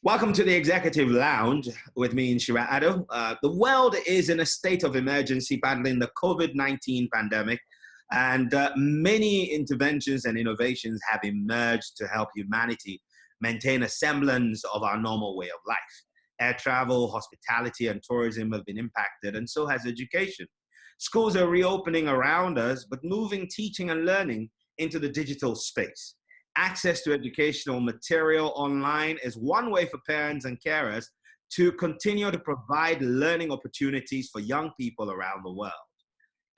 Welcome to the Executive Lounge with me, Nhyira Addo. The world is in a state of emergency battling the COVID-19 pandemic, and many interventions and innovations have emerged to help humanity maintain a semblance of our normal way of life. Air travel, hospitality, and tourism have been impacted, and so has education. Schools are reopening around us, but moving teaching and learning into the digital space. Access to educational material online is one way for parents and carers to continue to provide learning opportunities for young people around the world.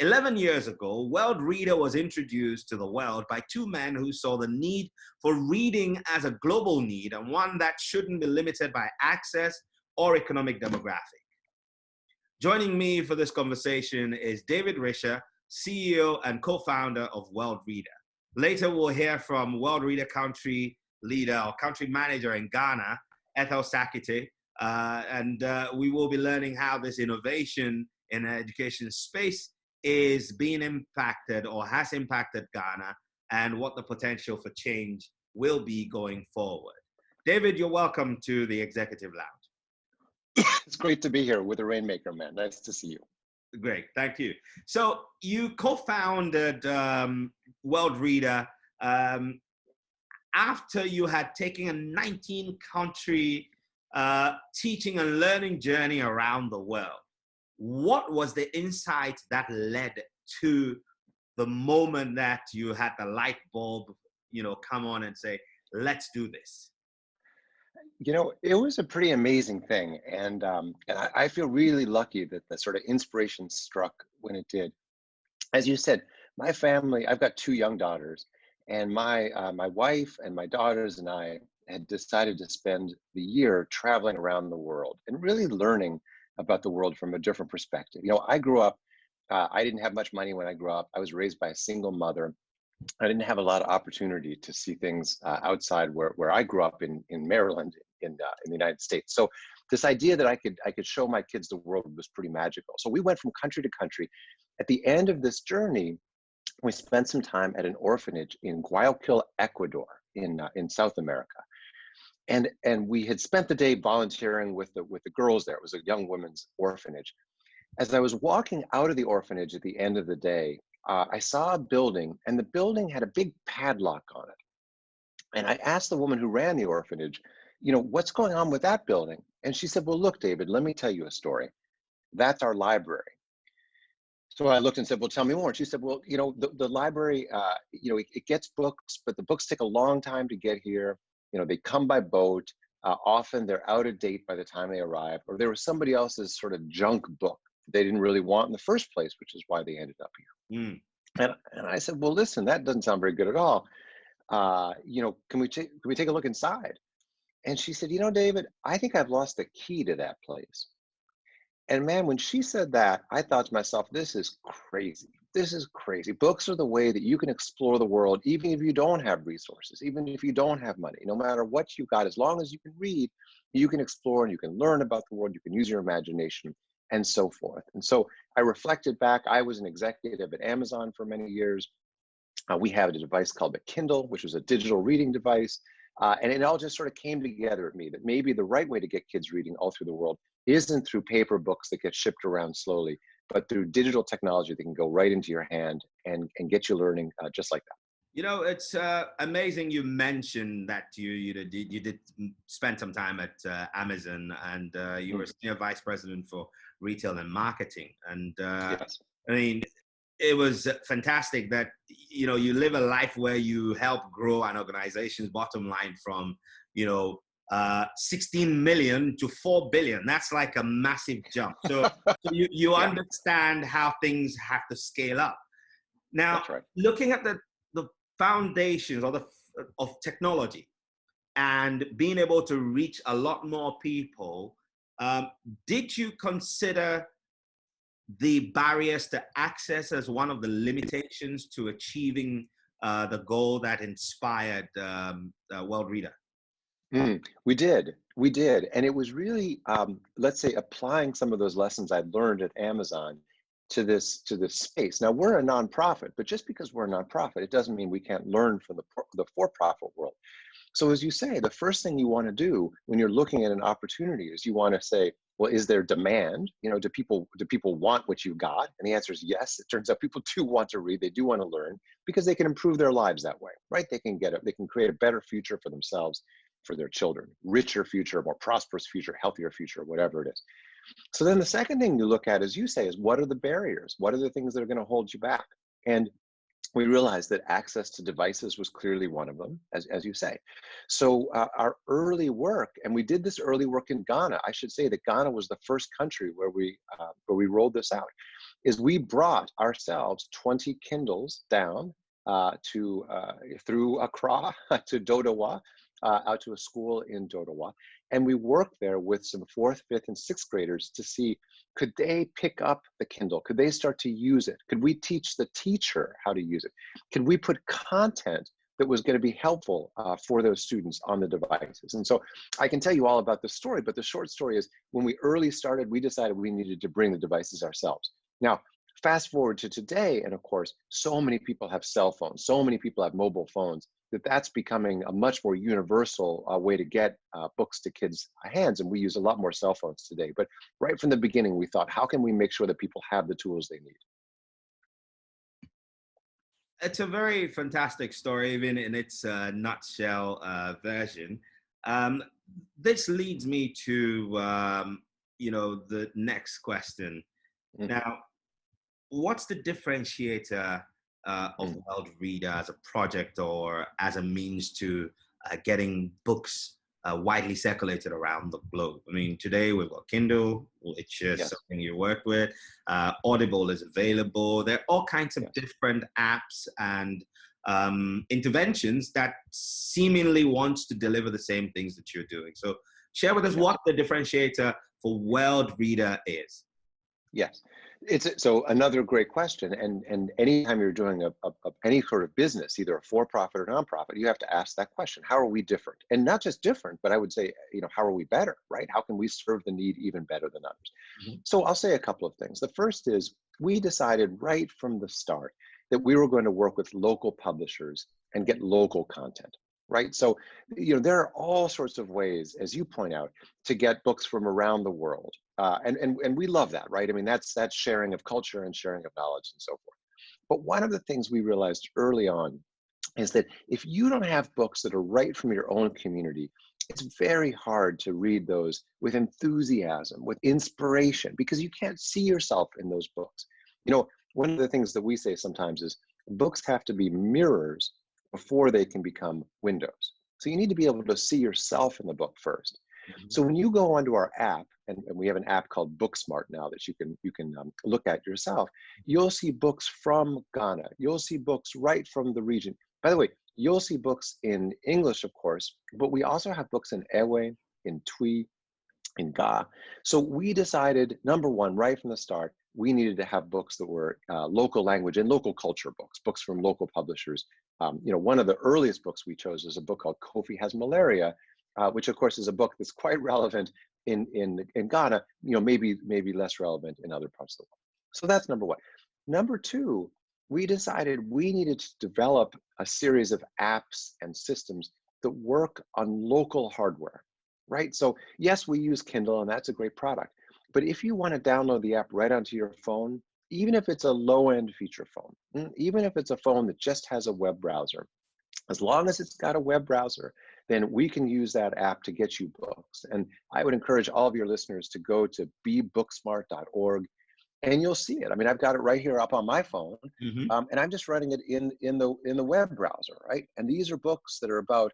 11 years ago, World Reader was introduced to the world by two men who saw the need for reading as a global need and one that shouldn't be limited by access or economic demographic. Joining me for this conversation is David Risher, CEO and co-founder of World Reader. Later, we'll hear from World Reader country leader or country manager in Ghana, Ethel Sackitey, and we will be learning how this innovation in the education space is being impacted or has impacted Ghana and what the potential for change will be going forward. David, you're welcome to the Executive Lounge. It's great to be here with the Rainmaker Man. Nice to see you. Great, thank you. So you co-founded World Reader after you had taken a 19-country teaching and learning journey around the world. What was the insight that led to the moment that you had the light bulb, come on and say, let's do this? It was a pretty amazing thing. And I feel really lucky that the sort of inspiration struck when it did. As you said, my family, I've got two young daughters, and my wife and my daughters and I had decided to spend the year traveling around the world and really learning about the world from a different perspective. I grew up, I didn't have much money when I grew up. I was raised by a single mother. I didn't have a lot of opportunity to see things outside where I grew up in Maryland, in the United States. So this idea that I could show my kids the world was pretty magical. So we went from country to country. At the end of this journey, we spent some time at an orphanage in Guayaquil, Ecuador, in South America. And we had spent the day volunteering with the girls there. It was a young women's orphanage. As I was walking out of the orphanage at the end of the day, I saw a building, and the building had a big padlock on it. And I asked the woman who ran the orphanage, what's going on with that building? And she said, well, look, David, let me tell you a story. That's our library. So I looked and said, well, tell me more. And she said, well, the library, it gets books, but the books take a long time to get here. They come by boat. Often they're out of date by the time they arrive, or there was somebody else's sort of junk book they didn't really want in the first place, which is why they ended up here. And I said, well, listen, that doesn't sound very good at all. Can we take a look inside? And she said, David, I think I've lost the key to that place. And man, when she said that, I thought to myself, this is crazy. This is crazy. Books are the way that you can explore the world, even if you don't have resources, even if you don't have money, no matter what you got, as long as you can read, you can explore and you can learn about the world, you can use your imagination, and so forth. And so I reflected back. I was an executive at Amazon for many years. We had a device called the Kindle, which was a digital reading device. And it all just sort of came together with me that maybe the right way to get kids reading all through the world isn't through paper books that get shipped around slowly, but through digital technology that can go right into your hand and get you learning just like that. It's amazing you mentioned that you did spend some time at Amazon, and you were senior vice president for retail and marketing. And Yes. I mean, it was fantastic that you live a life where you help grow an organization's bottom line from 16 million to 4 billion. That's like a massive jump. So you Yeah. understand how things have to scale up. Now, That's right. looking at the foundations of technology and being able to reach a lot more people, did you consider the barriers to access as one of the limitations to achieving the goal that inspired World Reader? We did. And it was really, let's say, applying some of those lessons I'd learned at Amazon to this space. Now, we're a nonprofit, but just because we're a nonprofit, it doesn't mean we can't learn from the for-profit world. So as you say, the first thing you want to do when you're looking at an opportunity is you want to say, well, is there demand? Do people want what you got? And the answer is yes. It turns out people do want to read, they do want to learn, because they can improve their lives that way, right? They can create a better future for themselves, for their children, richer future, more prosperous future, healthier future, whatever it is. So then the second thing you look at, as you say, is what are the barriers? What are the things that are going to hold you back? And we realized that access to devices was clearly one of them, as you say. So our early work, and we did this early work in Ghana. I should say that Ghana was the first country where we rolled this out. Is we brought ourselves 20 Kindles down through Accra to Dodowa, out to a school in Dodowa, and we worked there with some fourth, fifth, and sixth graders to see, could they pick up the Kindle? Could they start to use it? Could we teach the teacher how to use it? Could we put content that was going to be helpful for those students on the devices? And so I can tell you all about the story, but the short story is when we early started, we decided we needed to bring the devices ourselves. Now, fast forward to today, and of course, so many people have cell phones, so many people have mobile phones, that's becoming a much more universal way to get books to kids' hands, and we use a lot more cell phones today. But right from the beginning, we thought, how can we make sure that people have the tools they need? It's a very fantastic story, even in its nutshell version. Um, this leads me to the next question. Mm. Now, what's the differentiator of World Reader as a project or as a means to getting books widely circulated around the globe? I mean, today we've got Kindle, which is Yes. something you work with. Audible is available. There are all kinds of different apps and interventions that seemingly wants to deliver the same things that you're doing. So share with us what the differentiator for World Reader is. Yes, so another great question. And anytime you're doing any sort of business, either a for-profit or nonprofit, you have to ask that question: how are we different? And not just different, but I would say, how are we better, right? How can we serve the need even better than others? Mm-hmm. So I'll say a couple of things. The first is we decided right from the start that we were going to work with local publishers and get local content. Right. So, there are all sorts of ways, as you point out, to get books from around the world. And we love that, right? I mean, that's sharing of culture and sharing of knowledge and so forth. But one of the things we realized early on is that if you don't have books that are right from your own community, it's very hard to read those with enthusiasm, with inspiration, because you can't see yourself in those books. One of the things that we say sometimes is books have to be mirrors before they can become windows. So you need to be able to see yourself in the book first. Mm-hmm. So when you go onto our app, and we have an app called Booksmart now that you can look at yourself, you'll see books from Ghana. You'll see books right from the region. By the way, you'll see books in English, of course, but we also have books in Ewe, in Twi, in Ga. So we decided, number one, right from the start, we needed to have books that were local language and local culture books from local publishers. One of the earliest books we chose is a book called Kofi Has Malaria, which of course is a book that's quite relevant in Ghana, maybe less relevant in other parts of the world. So that's number one. Number two, we decided we needed to develop a series of apps and systems that work on local hardware, right? So yes, we use Kindle, and that's a great product. But if you want to download the app right onto your phone, even if it's a low-end feature phone, even if it's a phone that just has a web browser, as long as it's got a web browser, then we can use that app to get you books. And I would encourage all of your listeners to go to bebooksmart.org, and you'll see it. I mean, I've got it right here up on my phone, and I'm just running it in the web browser, right? And these are books that are about,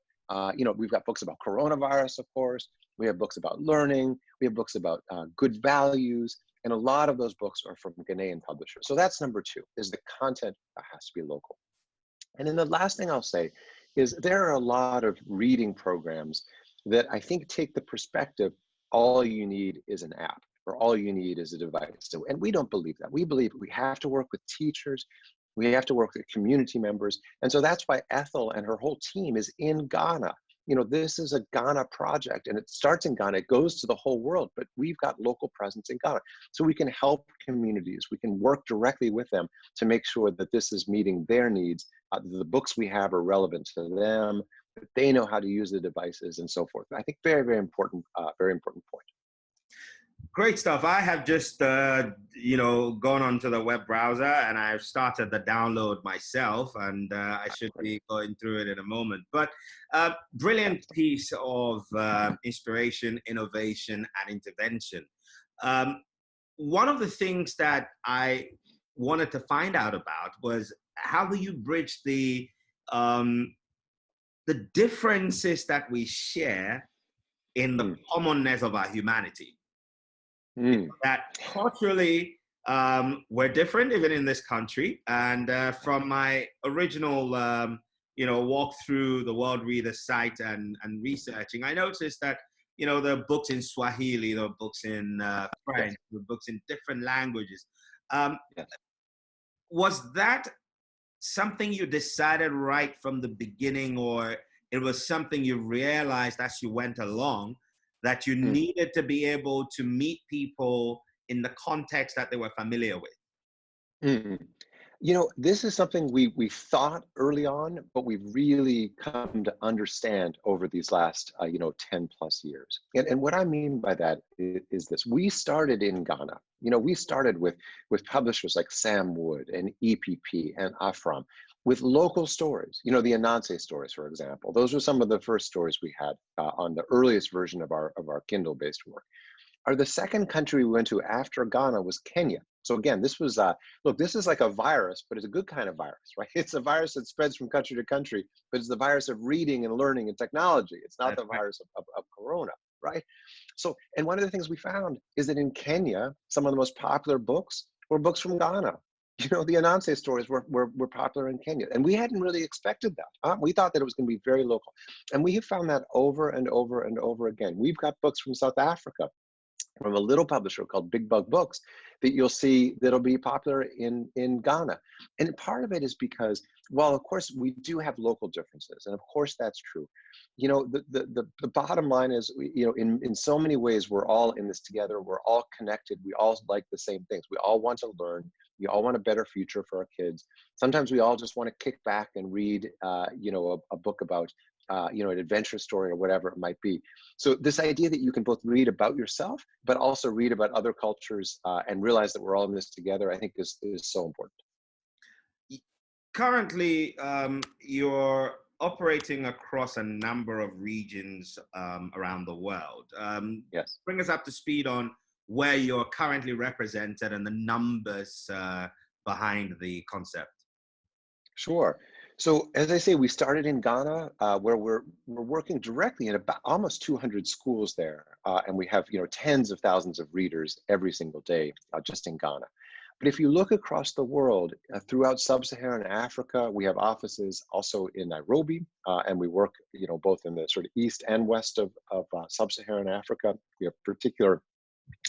we've got books about coronavirus, of course. We have books about learning. We have books about good values. And a lot of those books are from Ghanaian publishers. So that's number two, is the content has to be local. And then the last thing I'll say is there are a lot of reading programs that I think take the perspective, all you need is an app, or all you need is a device. So, and we don't believe that. We believe we have to work with teachers. We have to work with community members. And so that's why Ethel and her whole team is in Ghana. This is a Ghana project, and it starts in Ghana. It goes to the whole world, but we've got local presence in Ghana. So we can help communities. We can work directly with them to make sure that this is meeting their needs. The books we have are relevant to them. that they know how to use the devices and so forth. I think very, very important point. Great stuff. I have just, gone onto the web browser and I've started the download myself, and I should be going through it in a moment. But brilliant piece of inspiration, innovation, and intervention. One of the things that I wanted to find out about was how do you bridge the differences that we share in the commonness of our humanity? That culturally we're different even in this country, and from my original walk through the World Reader site and researching, I noticed that there are books in Swahili, there are books in French, there are books in different languages. Was that something you decided right from the beginning, or it was something you realized as you went along that you needed to be able to meet people in the context that they were familiar with? This is something we thought early on, but we've really come to understand over these last 10 plus years. And what I mean by that is this: we started in Ghana. We started with publishers like Sam Wood and EPP and Afram, with local stories. The Anansi stories, for example. Those were some of the first stories we had on the earliest version of our Kindle-based work. The second country we went to after Ghana was Kenya. So again, this was, this is like a virus, but it's a good kind of virus, right? It's a virus that spreads from country to country, but it's the virus of reading and learning and technology. It's not the virus of Corona, right? So, and one of the things we found is that in Kenya, some of the most popular books were books from Ghana. The Anansi stories were popular in Kenya, and we hadn't really expected that. We thought that it was going to be very local, and we have found that over and over and over again. We've got books from South Africa, from a little publisher called Big Bug Books, that you'll see that'll be popular in Ghana. And part of it is because, well, of course, we do have local differences, and of course that's true. The bottom line is, in so many ways, we're all in this together. We're all connected. We all like the same things. We all want to learn. We all want a better future for our kids. Sometimes we all just want to kick back and read, a book about an adventure story or whatever it might be. So this idea that you can both read about yourself, but also read about other cultures and realize that we're all in this together, I think is so important. Currently, you're operating across a number of regions around the world. Yes. Bring us up to speed on where you're currently represented and the numbers behind the concept. Sure. So as I say, we started in Ghana, where we're working directly in about almost 200 schools there, and we have tens of thousands of readers every single day just in Ghana. But if you look across the world, throughout sub-Saharan Africa, we have offices also in Nairobi, and we work both in the sort of east and west of sub-Saharan Africa. We have particular,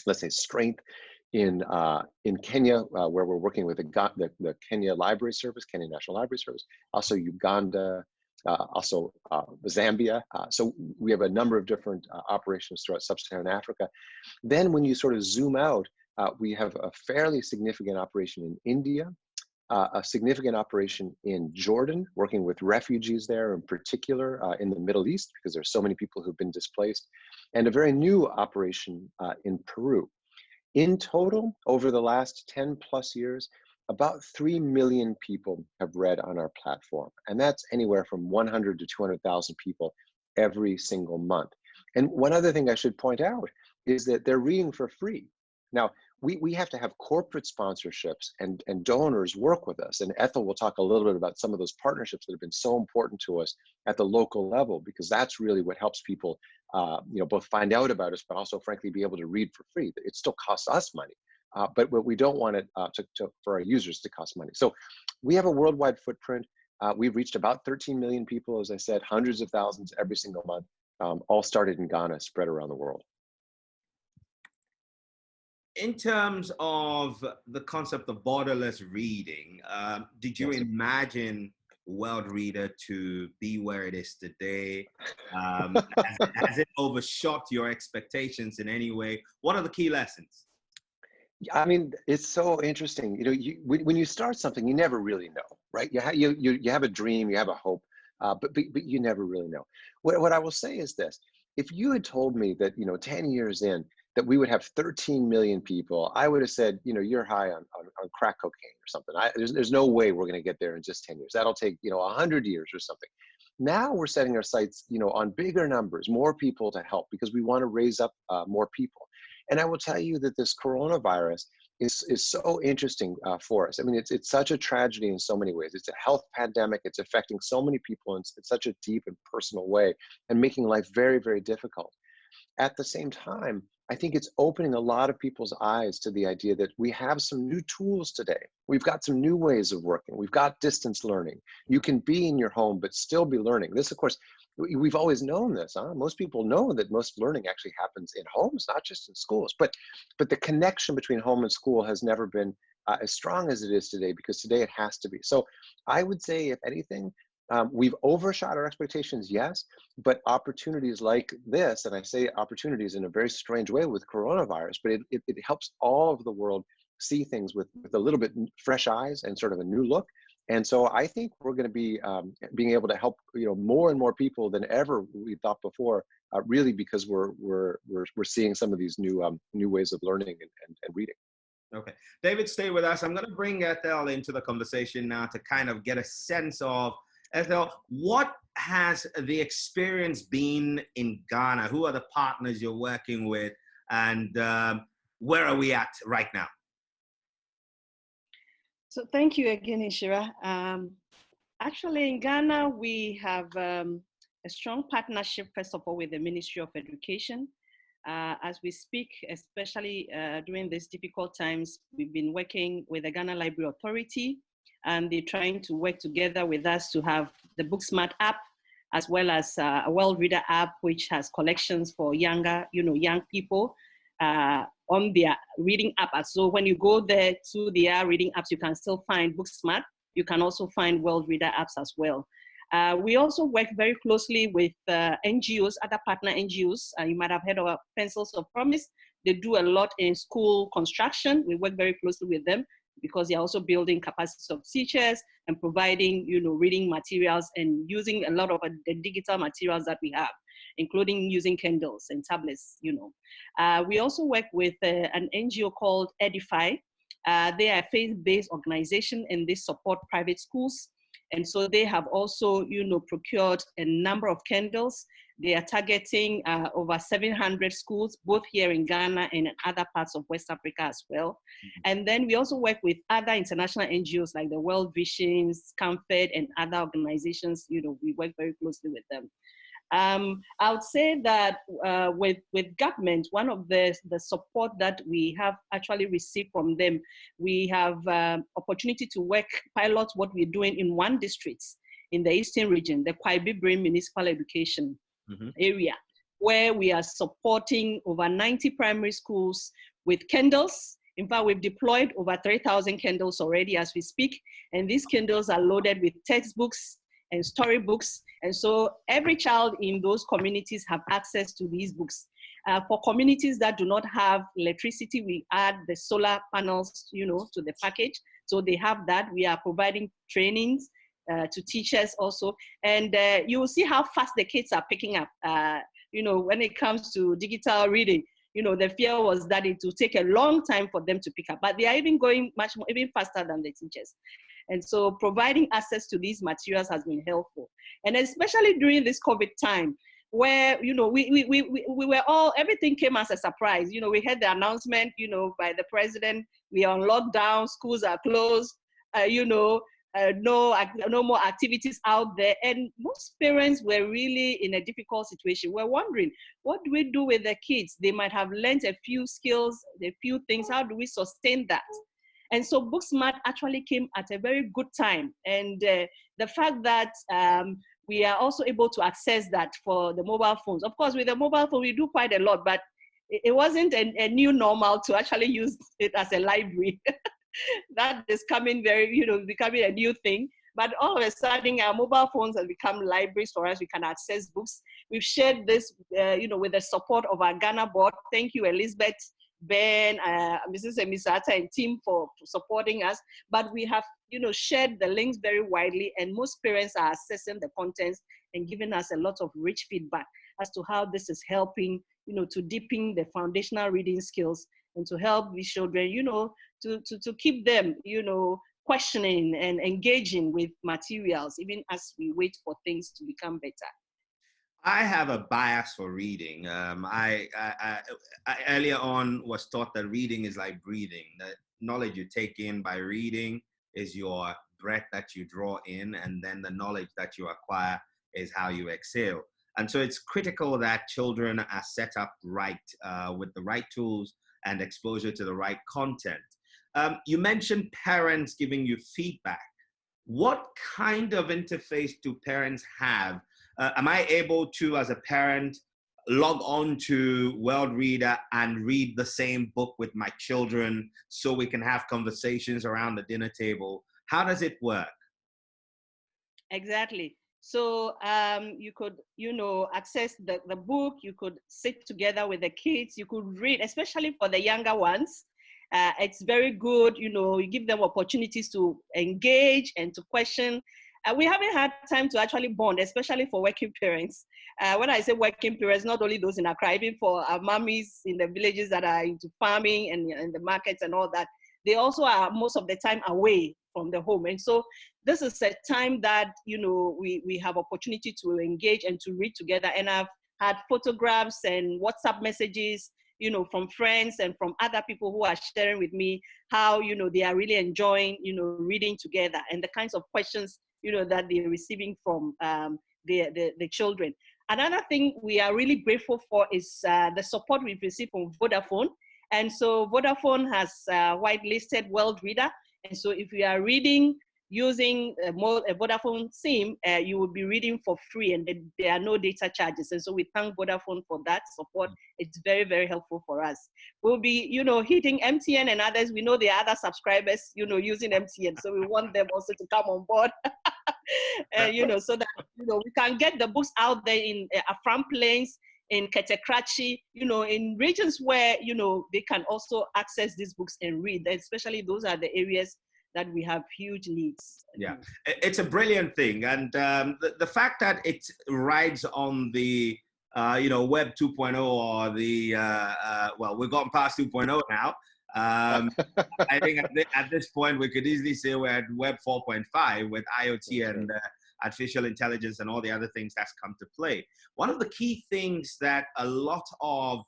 let's say, strength in Kenya, where we're working with the Kenya Library Service, Kenya National Library Service, also Uganda, also Zambia. So we have a number of different operations throughout sub-Saharan Africa. Then when you sort of zoom out, we have a fairly significant operation in India, a significant operation in Jordan, working with refugees there in particular in the Middle East, because there's so many people who've been displaced, and a very new operation in Peru. In total, over the last 10 plus years, about 3 million people have read on our platform. And that's anywhere from 100 to 200,000 people every single month. And one other thing I should point out is that they're reading for free. Now, we have to have corporate sponsorships and donors work with us. And Ethel will talk a little bit about some of those partnerships that have been so important to us at the local level, because that's really what helps people both find out about us, but also, frankly, be able to read for free. It still costs us money, but we don't want it for our users to cost money. So we have a worldwide footprint. We've reached about 13 million people, as I said, hundreds of thousands every single month, all started in Ghana, spread around the world. In terms of the concept of borderless reading, did you imagine World Reader to be where it is today? Has it overshot your expectations in any way? What are the key lessons? I mean, it's so interesting. When you start something, you never really know, right? You have a dream, you have a hope, but you never really know. What I will say is this: if you had told me that 10 years in that we would have 13 million people, I would have said, you're high on crack cocaine or something. There's no way we're going to get there in just 10 years. That'll take 100 years or something. Now we're setting our sights on bigger numbers, more people to help, because we want to raise up more people. And I will tell you that this coronavirus is so interesting for us. I mean, it's such a tragedy in so many ways. It's a health pandemic. It's affecting so many people in such a deep and personal way, and making life very, very difficult. At the same time, I think it's opening a lot of people's eyes to the idea that we have some new tools today. We've got some new ways of working. We've got distance learning. You can be in your home, but still be learning. This, of course, we've always known this. Most people know that most learning actually happens in homes, not just in schools. But the connection between home and school has never been as strong as it is today, because today it has to be. So I would say, if anything, we've overshot our expectations, yes, but opportunities like this, and I say opportunities in a very strange way with coronavirus, but it helps all of the world see things with a little bit fresh eyes and sort of a new look. And so I think we're going to be being able to help more and more people than ever we thought before, really, because we're seeing some of these new ways of learning and reading. Okay, David, stay with us. I'm going to bring Ethel into the conversation now to kind of get a sense of, Ethel, what has the experience been in Ghana? Who are the partners you're working with, and where are we at right now? So thank you again, Nhyira. Actually, in Ghana, we have a strong partnership, first of all, with the Ministry of Education. As we speak, especially during these difficult times, we've been working with the Ghana Library Authority, and they're trying to work together with us to have the BookSmart app, as well as a World Reader app, which has collections for young people on their reading app. So when you go there to their reading apps, you can still find BookSmart. You can also find World Reader apps as well. We also work very closely with NGOs, other partner NGOs. You might have heard of Pencils of Promise. They do a lot in school construction. We work very closely with them, because they're also building capacities of teachers and providing, reading materials and using a lot of the digital materials that we have, including using Kindles and tablets, We also work with an NGO called Edify. They are a faith-based organization, and they support private schools. And so they have also, procured a number of Kindles. They are targeting over 700 schools, both here in Ghana and in other parts of West Africa as well. Mm-hmm. And then we also work with other international NGOs like the World Visions, Comfort, and other organizations. We work very closely with them. I would say that with government, one of the support that we have actually received from them, we have opportunity to work, pilot what we're doing in one district in the Eastern region, the Kwai-Bibrim Municipal Education area, where we are supporting over 90 primary schools with Kindles. In fact, we've deployed over 3,000 Kindles already as we speak, and these Kindles are loaded with textbooks and storybooks. And so every child in those communities have access to these books. For communities that do not have electricity, we add the solar panels, to the package. So they have that. We are providing trainings to teachers also. And you will see how fast the kids are picking up, when it comes to digital reading. The fear was that it would take a long time for them to pick up, but they are even going much more, even faster than the teachers. And so providing access to these materials has been helpful. And especially during this COVID time, where, we were all, everything came as a surprise. We had the announcement, by the president, we are on lockdown, schools are closed, no more activities out there. And most parents were really in a difficult situation. We're wondering, what do we do with the kids? They might have learned a few skills, a few things. How do we sustain that? And so BookSmart actually came at a very good time. And the fact that we are also able to access that for the mobile phones. Of course, with the mobile phone, we do quite a lot, but it wasn't a new normal to actually use it as a library. That is coming becoming a new thing. But all of a sudden, our mobile phones have become libraries for us. We can access books. We've shared this, with the support of our Ghana board. Thank you, Elizabeth, Ben, Mrs. Emisata and team for supporting us. But we have, shared the links very widely, and most parents are assessing the contents and giving us a lot of rich feedback as to how this is helping, to deepen the foundational reading skills and to help these children, to keep them, questioning and engaging with materials, even as we wait for things to become better. I have a bias for reading. I earlier on was taught that reading is like breathing. That knowledge you take in by reading is your breath that you draw in, and then the knowledge that you acquire is how you exhale. And so it's critical that children are set up right with the right tools and exposure to the right content. You mentioned parents giving you feedback. What kind of interface do parents have? Am I able to, as a parent, log on to World Reader and read the same book with my children so we can have conversations around the dinner table? How does it work? Exactly. So you could, access the book. You could sit together with the kids. You could read, especially for the younger ones. It's very good, you give them opportunities to engage and to question. We haven't had time to actually bond, especially for working parents. When I say working parents, not only those in Accra, even for our mummies in the villages that are into farming and the markets and all that, they also are most of the time away from the home. And so this is a time that, we have opportunity to engage and to read together. And I've had photographs and WhatsApp messages, from friends and from other people who are sharing with me how, they are really enjoying, reading together and the kinds of questions, that they're receiving from the children. Another thing we are really grateful for is the support we've received from Vodafone. And so Vodafone has whitelisted World Reader. And so if you are reading using a Vodafone SIM, you will be reading for free, and there are no data charges. And so we thank Vodafone for that support. It's very, very helpful for us. We'll be, hitting MTN and others. We know there are other subscribers, using MTN. So we want them also to come on board, so that, we can get the books out there in Afram Plains, in Ketekrachi, in regions where, they can also access these books and read. Especially those are the areas that we have huge needs. Yeah, it's a brilliant thing. And the fact that it rides on the, Web 2.0 or the, well, we've gotten past 2.0 now. I think at this point, we could easily say we're at Web 4.5 with IoT and artificial intelligence and all the other things that's come to play. One of the key things that a lot of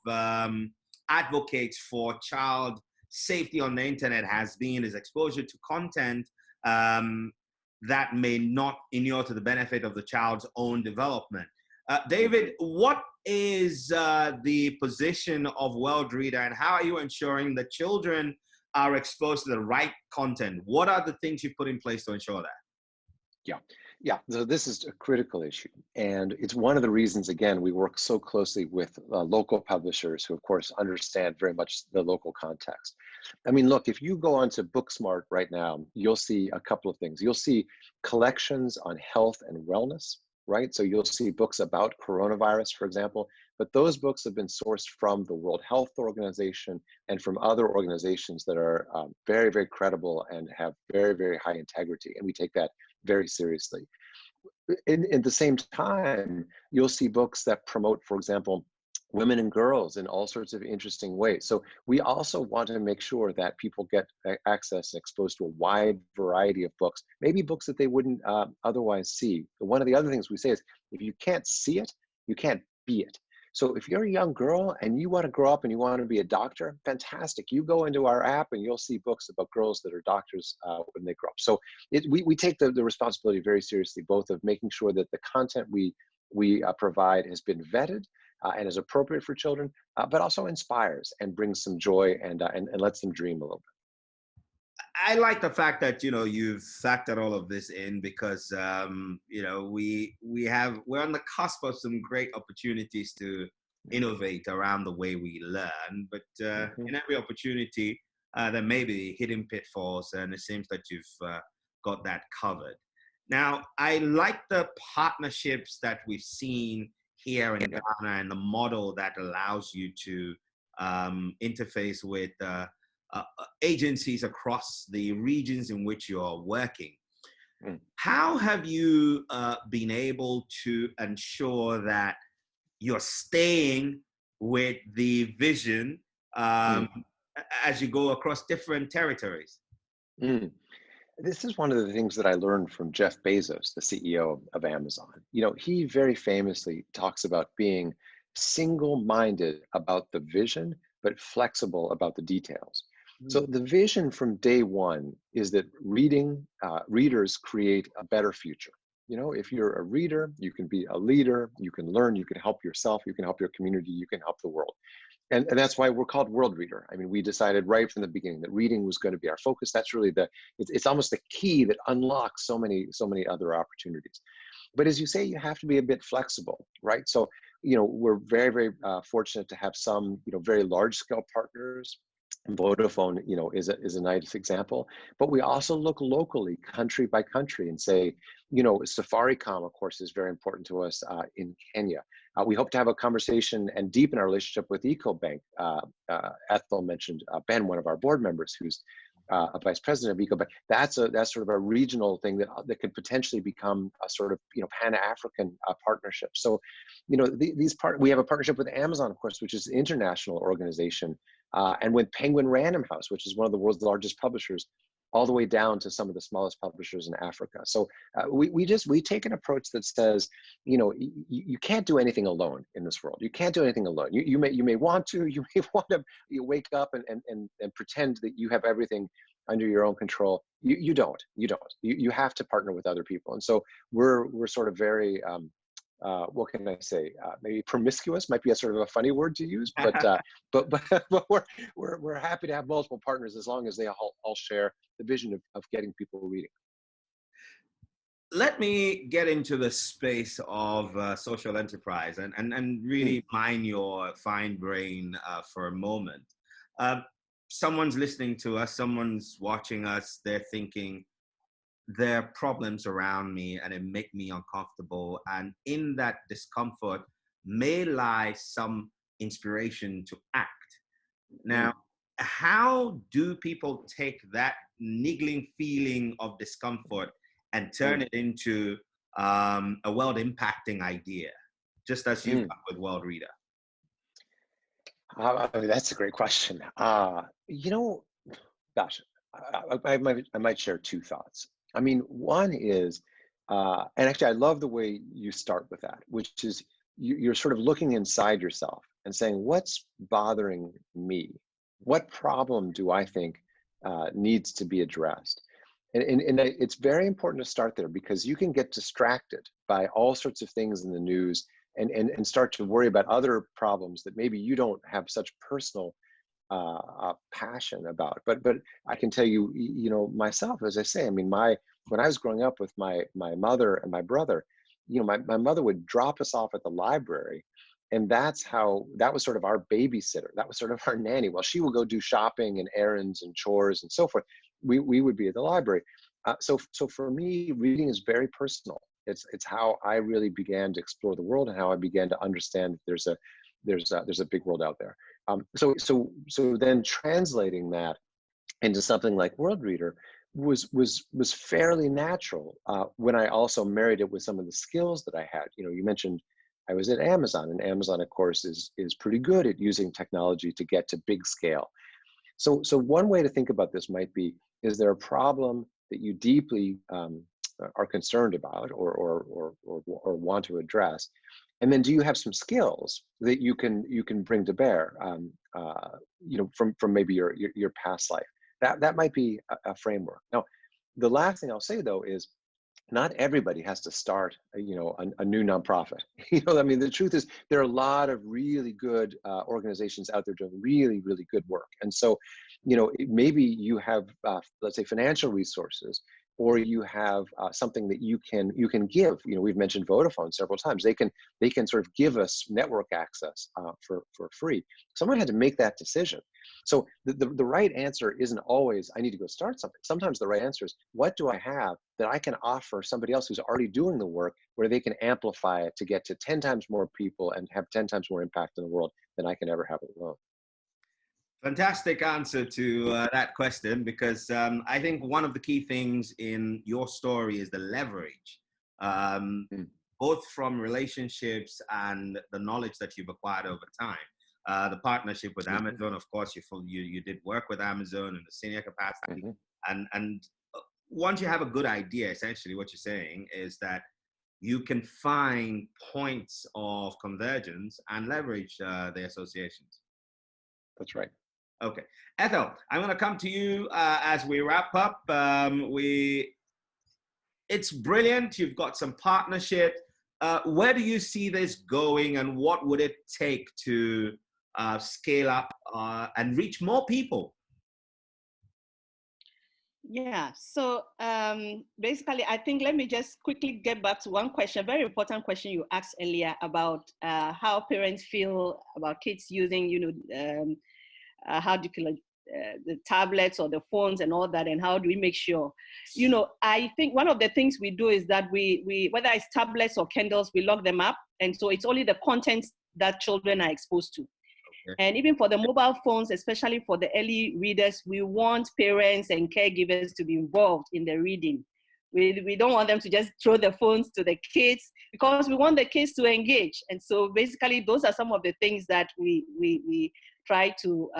advocates for child safety on the internet has been is exposure to content that may not inure to the benefit of the child's own development. David, what is the position of World Reader, and how are you ensuring that children are exposed to the right content? What are the things you put in place to ensure that? Yeah. So this is a critical issue. And it's one of the reasons, again, we work so closely with local publishers who, of course, understand very much the local context. I mean, look, if you go onto Booksmart right now, you'll see a couple of things. You'll see collections on health and wellness, right? So you'll see books about coronavirus, for example, but those books have been sourced from the World Health Organization and from other organizations that are very, very credible and have very, very high integrity. And we take that very seriously. In the same time, you'll see books that promote, for example, women and girls in all sorts of interesting ways. So we also want to make sure that people get access and exposed to a wide variety of books, maybe books that they wouldn't otherwise see. But one of the other things we say is, if you can't see it, you can't be it. So if you're a young girl and you want to grow up and you want to be a doctor, fantastic. You go into our app and you'll see books about girls that are doctors when they grow up. So we take the responsibility very seriously, both of making sure that the content we provide has been vetted and is appropriate for children, but also inspires and brings some joy and lets them dream a little bit. I like the fact that, you've factored all of this in because, we're on the cusp of some great opportunities to innovate around the way we learn. But in every opportunity, there may be hidden pitfalls, and it seems that you've got that covered. Now, I like the partnerships that we've seen here in Ghana and the model that allows you to interface with agencies across the regions in which you're working. How have you been able to ensure that you're staying with the vision as you go across different territories? This is one of the things that I learned from Jeff Bezos, the CEO of Amazon. You know, he very famously talks about being single-minded about the vision, but flexible about the details. So the vision from day one is that readers create a better future. You know, if you're a reader, you can be a leader, you can learn, you can help yourself, you can help your community, you can help the world. And that's why we're called World Reader. I mean, we decided right from the beginning that reading was going to be our focus. That's really it's almost the key that unlocks so many other opportunities. But as you say, you have to be a bit flexible, right? So, you know, we're very fortunate to have some, you know, very large scale partners. Vodafone, you know, is a nice example, but we also look locally, country by country, and say, you know, Safaricom, of course, is very important to us in Kenya. We hope to have a conversation and deepen our relationship with EcoBank. Ethel mentioned Ben, one of our board members, who's a vice president of EcoBank. That's sort of a regional thing that could potentially become a sort of, you know, Pan-African partnership. So, you know, we have a partnership with Amazon, of course, which is an international organization. And with Penguin Random House, which is one of the world's largest publishers, all the way down to some of the smallest publishers in Africa. So we take an approach that says, you know, you can't do anything alone in this world. You can't do anything alone. You may want to wake up and pretend that you have everything under your own control. You don't. You have to partner with other people. And so we're sort of very what can I say? Maybe promiscuous might be a sort of a funny word to use, but we're happy to have multiple partners as long as they all share the vision of getting people reading. Let me get into the space of social enterprise and really mine your fine brain for a moment. Someone's listening to us, someone's watching us, they're thinking, there are problems around me and it make me uncomfortable. And in that discomfort may lie some inspiration to act. Now, how do people take that niggling feeling of discomfort and turn it into a world impacting idea, just as you've done with World Reader? I mean, that's a great question. You know, gosh, I might share two thoughts. I mean, one is, and actually I love the way you start with that, which is you're sort of looking inside yourself and saying, what's bothering me? What problem do I think needs to be addressed? And it's very important to start there, because you can get distracted by all sorts of things in the news and start to worry about other problems that maybe you don't have such personal passion about. But I can tell you, you know, myself, as I say, I mean, when I was growing up with my mother and my brother, you know, my mother would drop us off at the library, and that was sort of our babysitter. That was sort of our nanny. While she would go do shopping and errands and chores and so forth, we would be at the library. So for me, reading is very personal. It's how I really began to explore the world and how I began to understand there's a big world out there. So then translating that into something like World Reader was fairly natural when I also married it with some of the skills that I had. You know, you mentioned I was at Amazon, and Amazon, of course, is pretty good at using technology to get to big scale. So one way to think about this might be: is there a problem that you deeply are concerned about or want to address? And then, do you have some skills that you can bring to bear, you know, from maybe your past life? That might be a framework. Now, the last thing I'll say though is, not everybody has to start, you know, a new nonprofit. You know, I mean, the truth is there are a lot of really good organizations out there doing really good work. And so, you know, maybe you have, let's say, financial resources, or you have something that you can give. You know, we've mentioned Vodafone several times. They can sort of give us network access for free. Someone had to make that decision. So the right answer isn't always, I need to go start something. Sometimes the right answer is, what do I have that I can offer somebody else who's already doing the work, where they can amplify it to get to 10 times more people and have 10 times more impact in the world than I can ever have alone. Fantastic answer to that question, because I think one of the key things in your story is the leverage, um, Mm. both from relationships and the knowledge that you've acquired over time. The partnership with Amazon, of course, you did work with Amazon in a senior capacity, Mm-hmm. and once you have a good idea, essentially what you're saying is that you can find points of convergence and leverage the associations. That's right. Okay, Ethel, I'm going to come to you as we wrap up. It's brilliant. You've got some partnership. Where do you see this going, and what would it take to scale up and reach more people? Yeah, so basically, I think let me just quickly get back to one question, very important question you asked earlier about how parents feel about kids using, how do you the tablets or the phones and all that, and how do we make sure, I think one of the things we do is that we whether it's tablets or Kindles, we lock them up, and so it's only the content that children are exposed to. And even for the mobile phones, especially for the early readers, we want parents and caregivers to be involved in the reading. We don't want them to just throw the phones to the kids, because we want the kids to engage. And so basically, those are some of the things that we try to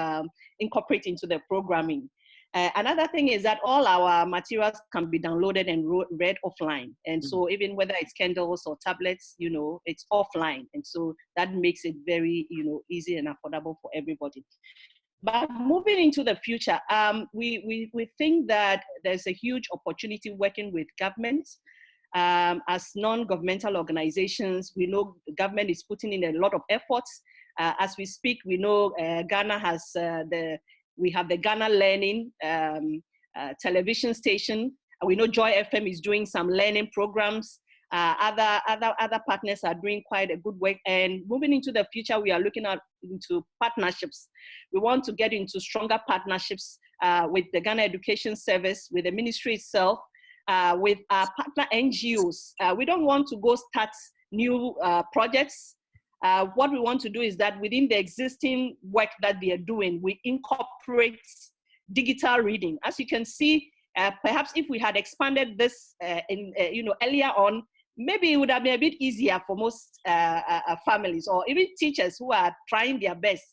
incorporate into the programming. Another thing is that all our materials can be downloaded and read offline. And so even whether it's Kindles or tablets, it's offline. And so that makes it very, easy and affordable for everybody. But moving into the future, we think that there's a huge opportunity working with governments. As non-governmental organizations, we know the government is putting in a lot of efforts. As we speak, we know Ghana has we have the Ghana Learning television station. We know Joy FM is doing some learning programs. Other partners are doing quite a good work. And moving into the future, we are looking into partnerships. We want to get into stronger partnerships with the Ghana Education Service, with the ministry itself, with our partner NGOs. We don't want to go start new projects. What we want to do is that within the existing work that they are doing, we incorporate digital reading. As you can see, perhaps if we had expanded this earlier on, maybe it would have been a bit easier for most families, or even teachers who are trying their best,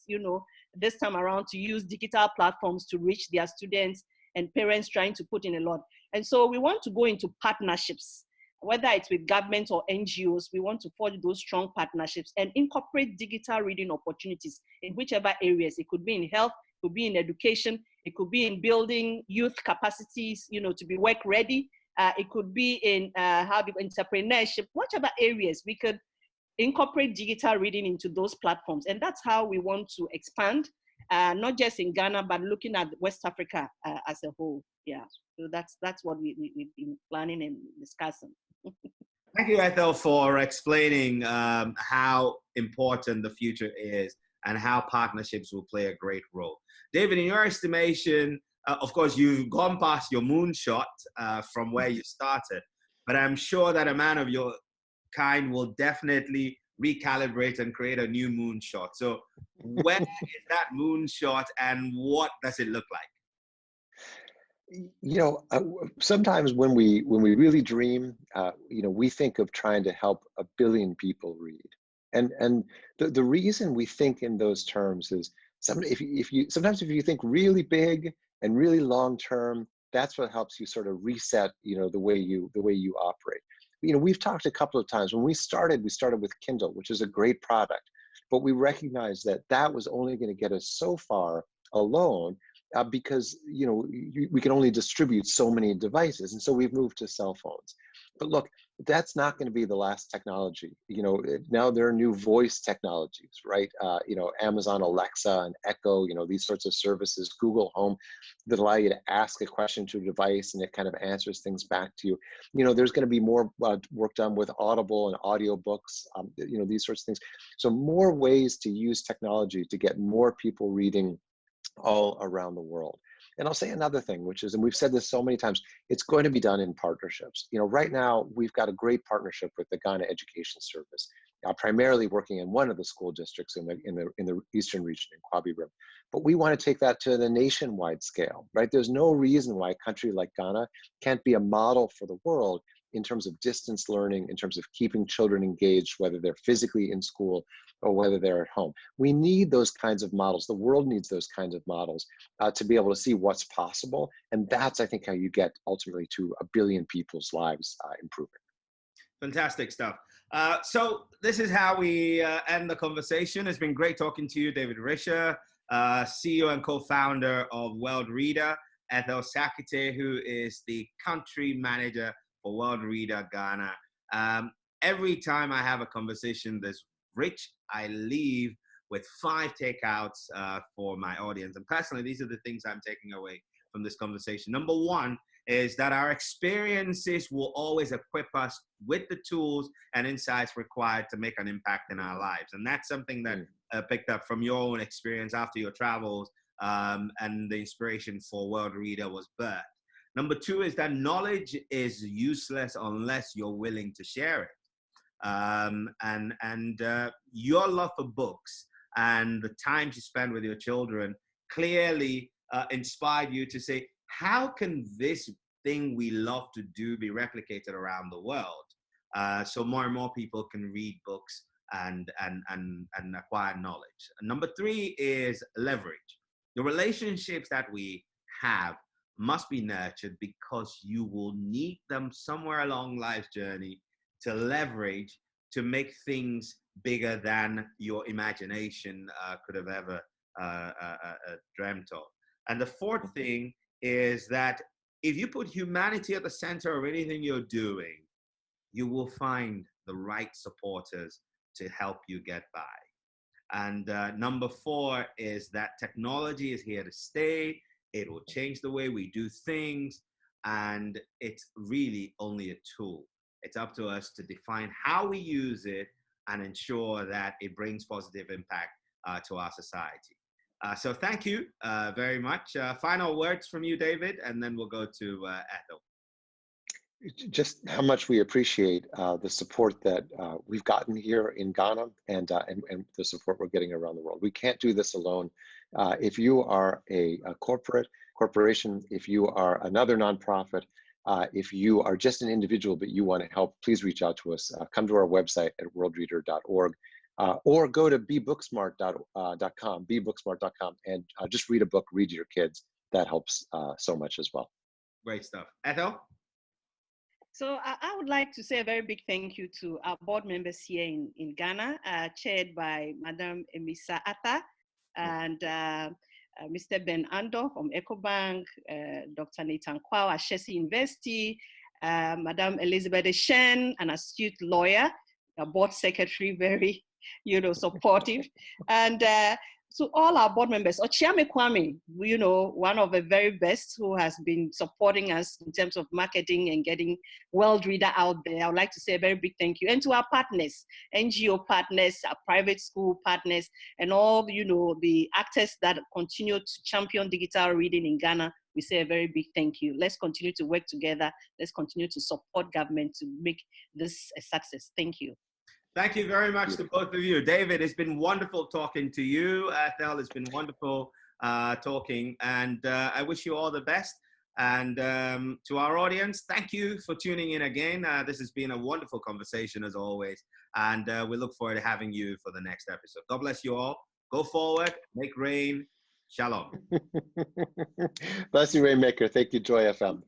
this time around, to use digital platforms to reach their students, and parents trying to put in a lot. And so we want to go into partnerships, whether it's with government or NGOs. We want to forge those strong partnerships and incorporate digital reading opportunities in whichever areas. It could be in health, it could be in education, it could be in building youth capacities, to be work ready. It could be in entrepreneurship, whichever areas we could incorporate digital reading into those platforms. And that's how we want to expand, not just in Ghana, but looking at West Africa as a whole. Yeah, so that's what we've been planning and discussing. Thank you, Ethel, for explaining how important the future is and how partnerships will play a great role. David, in your estimation, of course, you've gone past your moonshot from where you started, but I'm sure that a man of your kind will definitely recalibrate and create a new moonshot. So where is that moonshot, and what does it look like? Sometimes when we really dream, we think of trying to help 1 billion people read. And the reason we think in those terms is sometimes if you think really big and really long term, that's what helps you sort of reset, the way you operate. We've talked a couple of times. When we started with Kindle, which is a great product, but we recognized that was only going to get us so far alone, because we can only distribute so many devices, and so we've moved to cell phones. But look, that's not going to be the last technology. Now there are new voice technologies, right? Amazon Alexa and Echo, these sorts of services, Google Home, that allow you to ask a question to a device and it kind of answers things back to you. There's going to be more work done with Audible and audiobooks, these sorts of things. So more ways to use technology to get more people reading all around the world. And I'll say another thing, which is, and we've said this so many times, it's going to be done in partnerships. You know, right now we've got a great partnership with the Ghana Education Service, primarily working in one of the school districts in the eastern region in Kwabi Rim. But we want to take that to the nationwide scale, right? There's no reason why a country like Ghana can't be a model for the world in terms of distance learning, in terms of keeping children engaged, whether they're physically in school or whether they're at home. We need those kinds of models. The world needs those kinds of models to be able to see what's possible. And that's, I think, how you get ultimately to 1 billion people's lives improving. Fantastic stuff. So this is how we end the conversation. It's been great talking to you, David Risher, CEO and co-founder of World Reader, Ethel Sackitey, who is the country manager for World Reader Ghana. Every time I have a conversation this rich, I leave with 5 takeouts for my audience. And personally, these are the things I'm taking away from this conversation. Number 1 is that our experiences will always equip us with the tools and insights required to make an impact in our lives. And that's something that I picked up from your own experience after your travels, and the inspiration for World Reader was birthed. Number 2 is that knowledge is useless unless you're willing to share it. Your love for books and the time you spend with your children clearly inspired you to say, how can this thing we love to do be replicated around the world, so more and more people can read books and acquire knowledge? Number 3 is leverage. The relationships that we have must be nurtured because you will need them somewhere along life's journey to leverage, to make things bigger than your imagination could have ever dreamt of. And the 4th thing is that if you put humanity at the center of anything you're doing, you will find the right supporters to help you get by. And number 4 is that technology is here to stay. It will change the way we do things, and it's really only a tool. It's up to us to define how we use it and ensure that it brings positive impact to our society. So thank you very much. Final words from you, David, and then we'll go to Ethel. Just how much we appreciate the support that we've gotten here in Ghana and the support we're getting around the world. We can't do this alone. If you are a corporation, if you are another nonprofit, if you are just an individual but you want to help, please reach out to us. Come to our website at worldreader.org, or go to bebooksmart.com, and just read a book, read to your kids. That helps so much as well. Great stuff. Ethel? So I would like to say a very big thank you to our board members here in Ghana, chaired by Madam Emisa Atta and Mr. Ben Addo from EcoBank, Dr. Nathan Kwao at Shesi University, Madam Elizabeth Shen, an astute lawyer, a board secretary, very, supportive, and to all our board members, Ochiame Kwame, one of the very best who has been supporting us in terms of marketing and getting World Reader out there. I would like to say a very big thank you. And to our partners, NGO partners, our private school partners, and all, the actors that continue to champion digital reading in Ghana, we say a very big thank you. Let's continue to work together. Let's continue to support government to make this a success. Thank you. Thank you very much to both of you. David, it's been wonderful talking to you. Ethel, it's been wonderful talking, and I wish you all the best. And to our audience, thank you for tuning in again. This has been a wonderful conversation as always, and we look forward to having you for the next episode. God bless you all. Go forward, make rain. Shalom. Bless you, Rainmaker. Thank you, Joy FM.